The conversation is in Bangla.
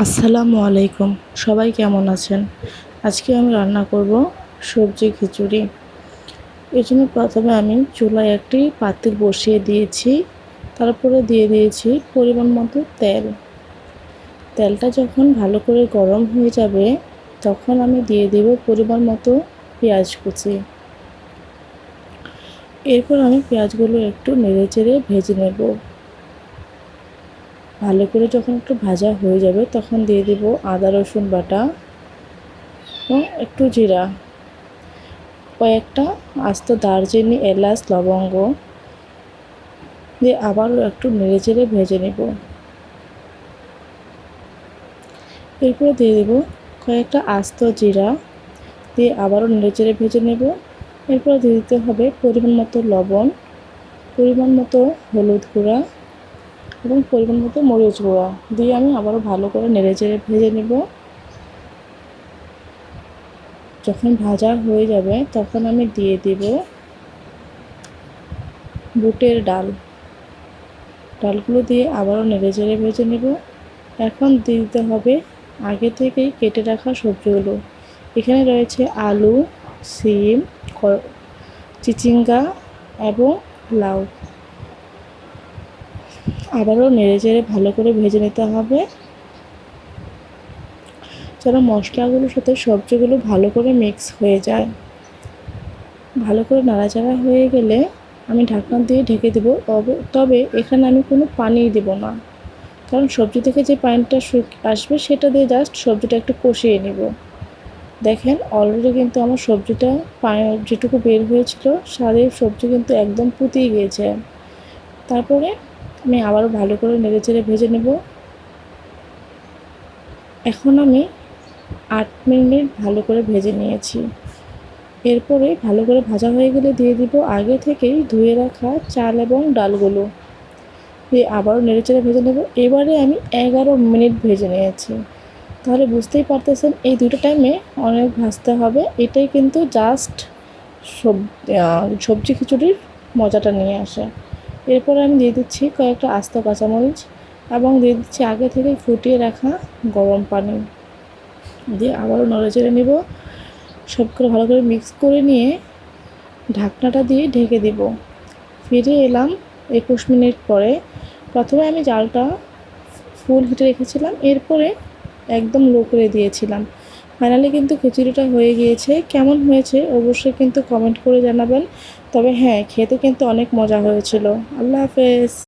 আসসালামু আলাইকুম। সবাই কেমন আছেন? আজকে আমি রান্না করব সবজি খিচুড়ি। এর জন্য প্রথমে আমি চুলায় একটি পাতিল বসিয়ে দিয়েছি। তারপরে দিয়ে দিয়েছি পরিমাণ মতো তেল। তেলটা যখন ভালো করে গরম হয়ে যাবে তখন আমি দিয়ে দেব পরিমাণ মতো পেঁয়াজ কুচি। এরপর আমি পেঁয়াজগুলো একটু নেড়েচেড়ে ভেজে নেব। ভালো করে যখন একটু ভাজা হয়ে যাবে তখন দিয়ে দেব আদা রসুন বাটা এবং একটু জিরা, কয়েকটা আস্ত দারচিনি, এলাচ, লবঙ্গ দিয়ে আবারও একটু নেড়েচেড়ে ভেজে নেব। এরপরে দিয়ে দেব কয়েকটা আস্ত জিরা দিয়ে আবারও নেড়েচেড়ে ভেজে নেব। এরপরে দিয়ে দিতে হবে পরিমাণ মতো লবণ, পরিমাণ মতো হলুদ গুঁড়া এবং পরিমাণ মতো মরিচ গুঁড়া দিয়ে আমি আবারও ভালো করে নেড়েচেড়ে ভেজে নেব। যখন ভাজা হয়ে যাবে তখন আমি দিয়ে দেব বুটের ডাল। ডালগুলো দিয়ে আবারও নেড়েচেড়ে ভেজে নেব। এখন দিয়ে দিতে হবে আগে থেকেই কেটে রাখা সবজিগুলো। এখানে রয়েছে আলু, সিম, চিচিঙ্গা এবং লাউ। আবারও নেড়েচেড়ে ভালো করে ভেজে নিতে হবে যেন মশলাগুলোর সাথে সবজিগুলো ভালো করে মিক্স হয়ে যায়। ভালো করে নাড়াচাড়া হয়ে গেলে আমি ঢাকনা দিয়ে ঢেকে দেবো। তবে এখানে আমি কোনো পানি দেব না, কারণ সবজি থেকে যে পানিটা আসবে সেটা দিয়ে জাস্ট সবজিটা একটু কষিয়ে নেব। দেখেন অলরেডি কিন্তু আমার সবজিটা পানি যেটুকু বের হয়েছিল সারের সবজি কিন্তু একদম পুতিয়ে গিয়েছে। তারপরে আমি আবারও ভালো করে নেড়েচেড়ে ভেজে নেব। এখন আমি 8 মিনিট ভালো করে ভেজে নিয়েছি। এরপরে ভালো করে ভাজা হয়ে গেলে দিয়ে দিব আগে থেকেই ধুয়ে রাখা চাল এবং ডালগুলো দিয়ে আবারও নেড়েচেড়ে ভেজে নেব। এবারে আমি 11 মিনিট ভেজে নিয়েছি। তাহলে বুঝতেই পারতেছেন এই দুটো টাইমে অনেক ভাজতে হবে। এটাই কিন্তু জাস্ট সবজি খিচুড়ির মজাটা নিয়ে আসে। এরপরে আমি দিয়ে দিচ্ছি কয়েকটা আস্ত কাঁচামরিচ এবং দিয়ে দিচ্ছি আগে থেকে ফুটিয়ে রাখা গরম পানি দিয়ে আবারও নেড়েচেড়ে নেব। সবগুলো ভালো করে মিক্স করে নিয়ে ঢাকনাটা দিয়ে ঢেকে দেব। ফিরে এলাম 21 মিনিট পরে। প্রথমে আমি জালটা ফুল হিটে রেখেছিলাম, এরপরে একদম লো করে দিয়েছিলাম। ফাইনালি কিন্তু খিচুড়িটা হয়ে গিয়েছে। কেমন হয়েছে অবশ্যই কিন্তু কমেন্ট করে জানাবেন। তবে হ্যাঁ, খেতে কিন্তু অনেক মজা হয়েছিল। আল্লাহ হাফেজ।